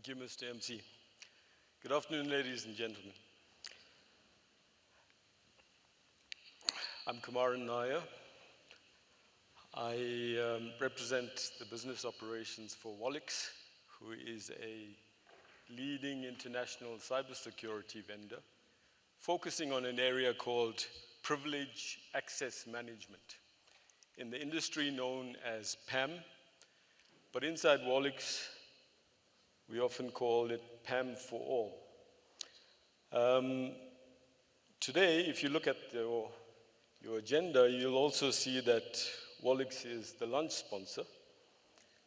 Thank you, Mr. MC. Good afternoon, ladies and gentlemen. I'm Kumaran Nair. I represent the business operations for Wallix, who is a leading international cybersecurity vendor, focusing on an area called privilege access management, in the industry known as PAM, but inside Wallix, we often call it PAM for all. Today, if you look at your agenda, you'll also see that Wallix is the lunch sponsor.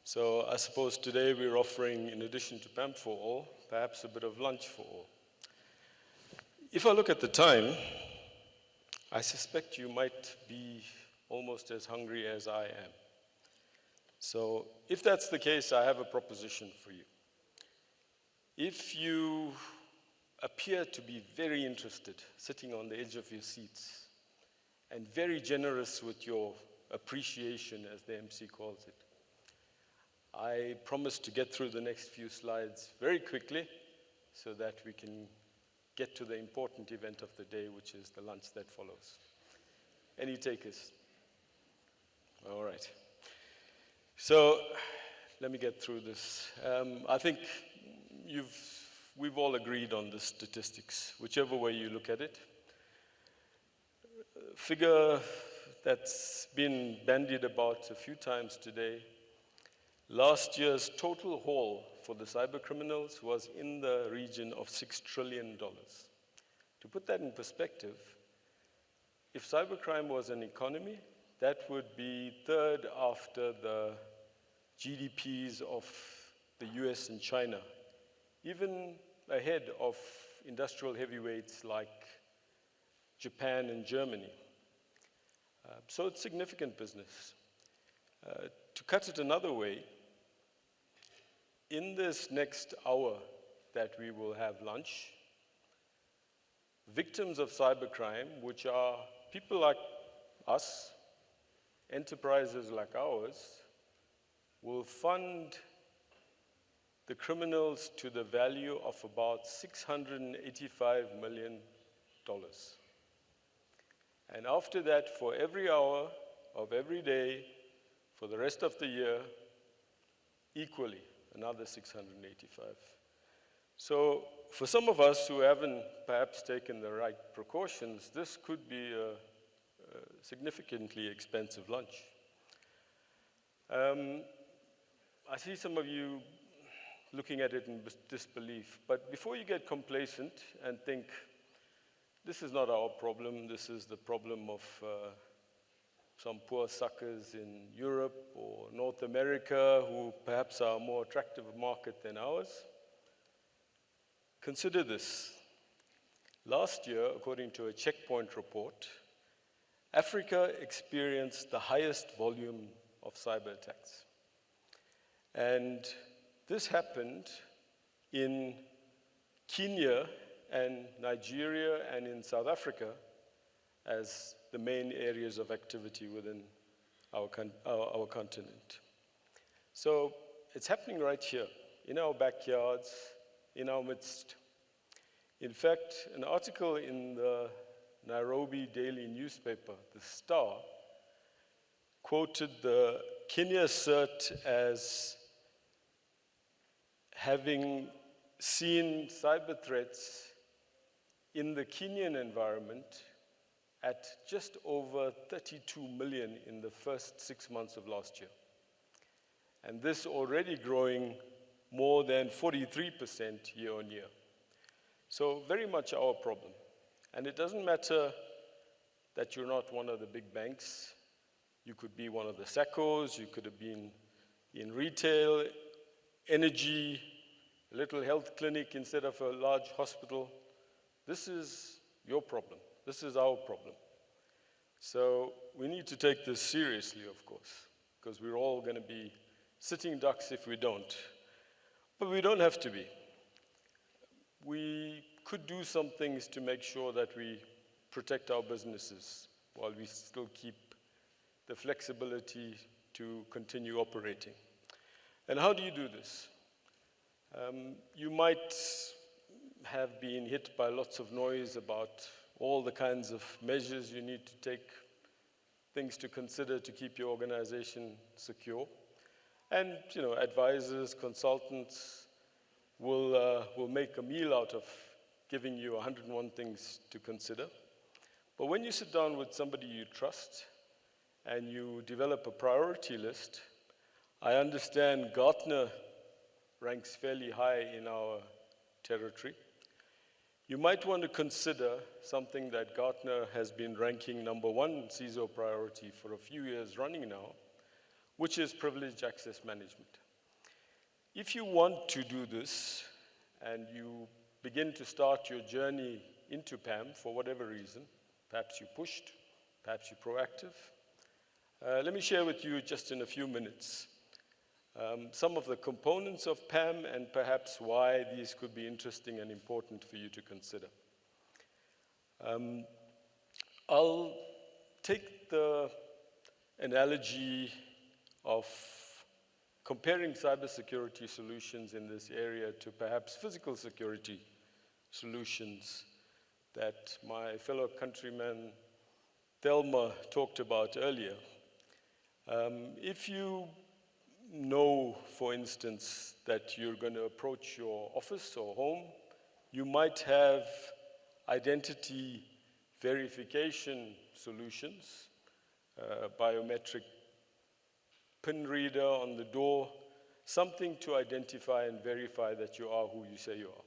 So I suppose today we're offering, in addition to PAM for all, perhaps a bit of lunch for all. If I look at the time, I suspect you might be almost as hungry as I am. So if that's the case, I have a proposition for you. If you appear to be very interested, sitting on the edge of your seats, and very generous with your appreciation, as the MC calls it, I promise to get through the next few slides very quickly so that we can get to the important event of the day, which is the lunch that follows. Any takers? All right. So let me get through this. I think we've all agreed on the statistics, whichever way you look at it. Figure that's been bandied about a few times today. Last year's total haul for the cyber criminals was in the region of $6 trillion. To put that in perspective, if cybercrime was an economy, that would be third after the GDPs of the US and China, even ahead of industrial heavyweights like Japan and Germany. So it's significant business. To cut it another way, in this next hour that we will have lunch, victims of cybercrime, which are people like us, enterprises like ours, will fund the criminals to the value of about $685 million. And after that, for every hour of every day, for the rest of the year, equally, another 685. So for some of us who haven't perhaps taken the right precautions, this could be a significantly expensive lunch. I see some of you looking at it in disbelief, but before you get complacent and think, this is not our problem, this is the problem of some poor suckers in Europe or North America who perhaps are a more attractive market than ours, consider this. Last year, according to a Checkpoint report, Africa experienced the highest volume of cyber attacks. And this happened in Kenya and Nigeria and in South Africa as the main areas of activity within our continent. So it's happening right here, in our backyards, in our midst. In fact, an article in the Nairobi daily newspaper, The Star, quoted the Kenya CERT as having seen cyber threats in the Kenyan environment at just over 32 million in the first 6 months of last year. And this already growing more than 43% year on year. So very much our problem. And it doesn't matter that you're not one of the big banks. You could be one of the SACCOs, you could have been in retail, energy, a little health clinic instead of a large hospital. This is your problem. This is our problem. So we need to take this seriously, of course, because we're all going to be sitting ducks if we don't. But we don't have to be. We could do some things to make sure that we protect our businesses while we still keep the flexibility to continue operating. And how do you do this? You might have been hit by lots of noise about all the kinds of measures you need to take, things to consider to keep your organization secure. And advisors, consultants will make a meal out of giving you 101 things to consider. But when you sit down with somebody you trust and you develop a priority list, I understand Gartner ranks fairly high in our territory. You might want to consider something that Gartner has been ranking #1 CISO priority for a few years running now, which is privileged access management. If you want to do this and you begin to start your journey into PAM for whatever reason, perhaps you pushed, perhaps you're proactive, let me share with you just in a few minutes some of the components of PAM and perhaps why these could be interesting and important for you to consider. I'll take the analogy of comparing cybersecurity solutions in this area to perhaps physical security solutions that my fellow countryman Thelma talked about earlier. If you know, for instance, that you're going to approach your office or home, you might have identity verification solutions, biometric PIN reader on the door, something to identify and verify that you are who you say you are.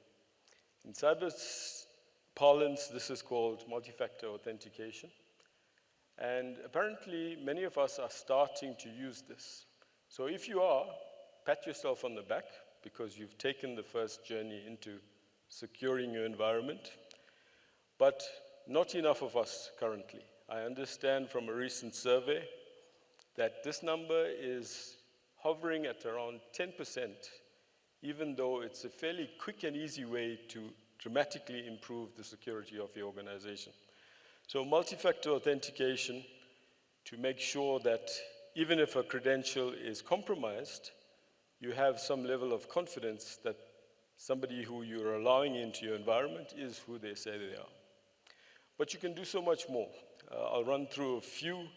In cyber parlance, this is called multifactor authentication. And apparently, many of us are starting to use this. So if you are, pat yourself on the back because you've taken the first journey into securing your environment. But not enough of us currently. I understand from a recent survey that this number is hovering at around 10%, even though it's a fairly quick and easy way to dramatically improve the security of your organization. So multi-factor authentication to make sure that even if a credential is compromised, you have some level of confidence that somebody who you're allowing into your environment is who they say they are. But you can do so much more. I'll run through a few.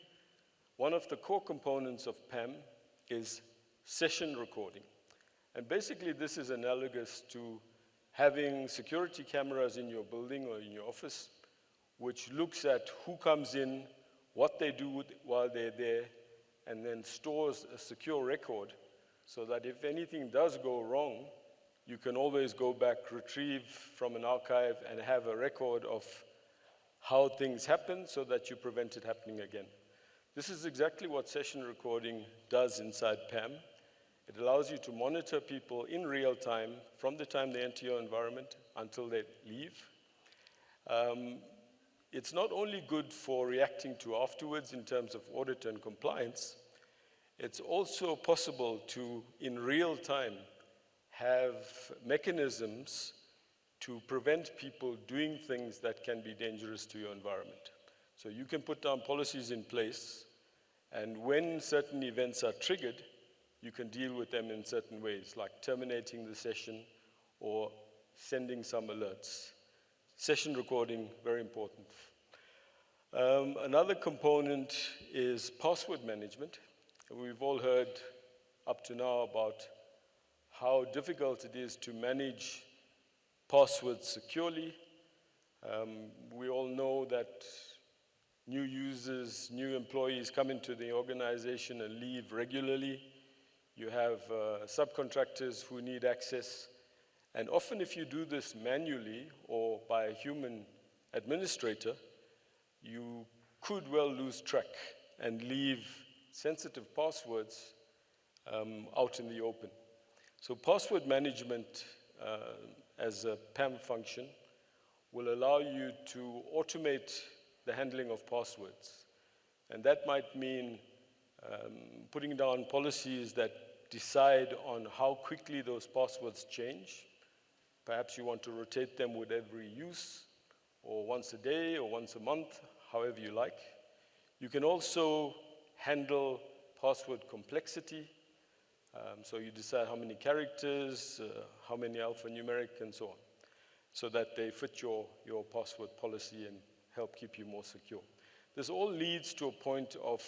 One of the core components of PAM is session recording. And basically, this is analogous to having security cameras in your building or in your office, which looks at who comes in, what they do while they're there, and then stores a secure record so that if anything does go wrong, you can always go back, retrieve from an archive, and have a record of how things happen so that you prevent it happening again. This is exactly what session recording does inside PAM. It allows you to monitor people in real time from the time they enter your environment until they leave. It's not only good for reacting to afterwards in terms of audit and compliance, it's also possible to, in real time, have mechanisms to prevent people doing things that can be dangerous to your environment. So you can put down policies in place, and when certain events are triggered, you can deal with them in certain ways, like terminating the session or sending some alerts. Session recording, very important. Another component is password management. We've all heard up to now about how difficult it is to manage passwords securely. We all know that new users, new employees come into the organization and leave regularly. You have subcontractors who need access. And often if you do this manually or by a human administrator, you could well lose track and leave sensitive passwords out in the open. So password management as a PAM function will allow you to automate the handling of passwords. And that might mean putting down policies that decide on how quickly those passwords change. Perhaps you want to rotate them with every use, or once a day, or once a month, however you like. You can also handle password complexity. So you decide how many characters, how many alphanumeric, and so on, so that they fit your password policy and help keep you more secure. This all leads to a point of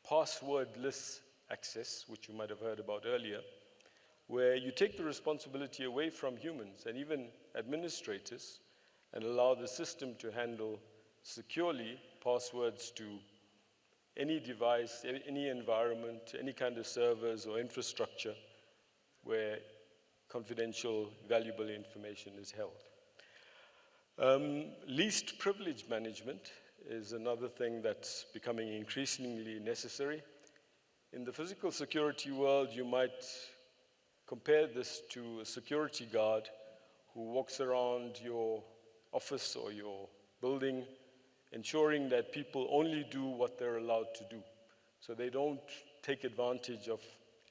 passwordless access, which you might have heard about earlier, where you take the responsibility away from humans and even administrators and allow the system to handle securely passwords to any device, any environment, any kind of servers or infrastructure where confidential, valuable information is held. Least privilege management is another thing that's becoming increasingly necessary. In the physical security world, you might compare this to a security guard who walks around your office or your building, ensuring that people only do what they're allowed to do. So they don't take advantage of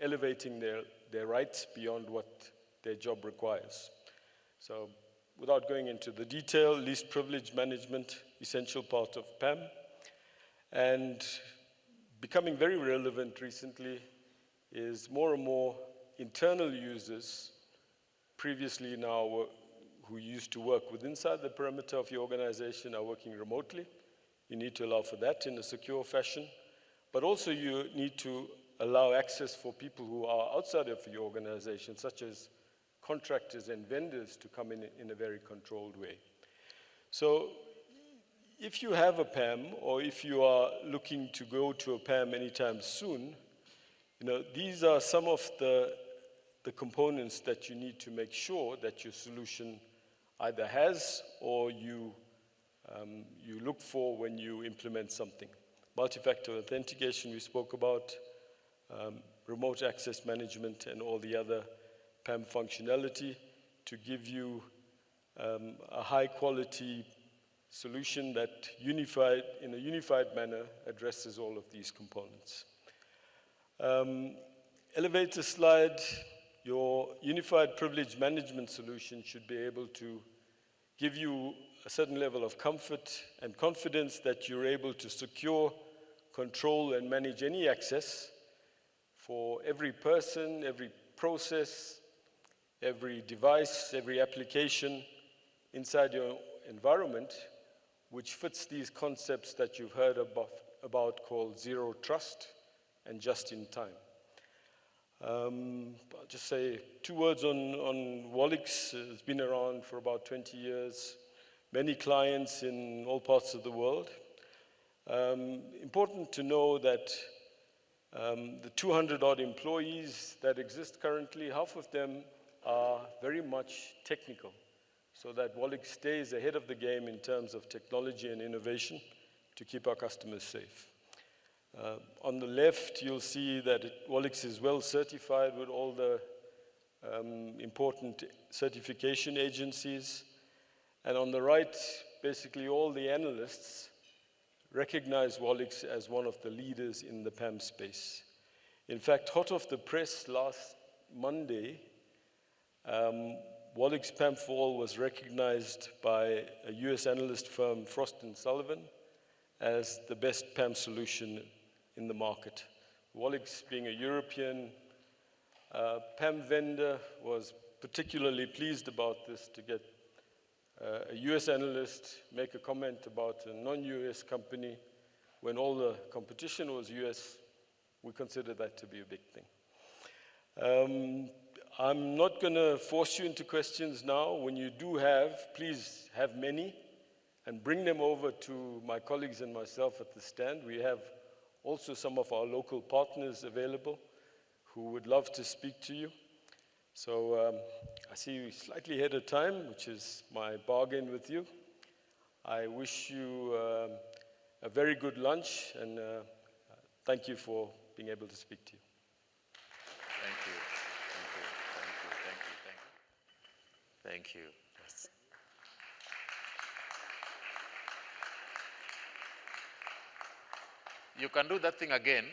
elevating their rights beyond what their job requires. So without going into the detail, least privilege management, essential part of PAM. And becoming very relevant recently is more and more internal users, previously now who used to work inside the perimeter of your organization, are working remotely. You need to allow for that in a secure fashion. But also you need to allow access for people who are outside of your organization, such as contractors and vendors, to come in a very controlled way. So if you have a PAM, or if you are looking to go to a PAM anytime soon, these are some of the components that you need to make sure that your solution either has or you look for when you implement something. Multifactor authentication we spoke about, remote access management, and all the other PAM functionality to give you a high quality solution that in a unified manner addresses all of these components. Elevator slide, your unified privilege management solution should be able to give you a certain level of comfort and confidence that you're able to secure, control, and manage any access for every person, every process, every device, every application inside your environment, which fits these concepts that you've heard about called zero trust and just in time. I'll just say 2 words on Wallix. It's been around for about 20 years. Many clients in all parts of the world. Important to know that the 200-odd employees that exist currently, half of them are very much technical, so that Wallix stays ahead of the game in terms of technology and innovation to keep our customers safe. On the left, you'll see that Wallix is well certified with all the important certification agencies. And on the right, basically all the analysts recognize Wallix as one of the leaders in the PAM space. In fact, hot off the press last Monday, Wallix PAM for All was recognized by a US analyst firm, Frost & Sullivan, as the best PAM solution in the market. Wallix, being a European PAM vendor, was particularly pleased about this, to get a US analyst make a comment about a non-US company when all the competition was US. We consider that to be a big thing. I'm not going to force you into questions now. When you do have, please have many and bring them over to my colleagues and myself at the stand. We have also some of our local partners available who would love to speak to you. So I see you slightly ahead of time, which is my bargain with you. I wish you a very good lunch, and thank you for being able to speak to you. Thank you. Thank you. Yes. You can do that thing again.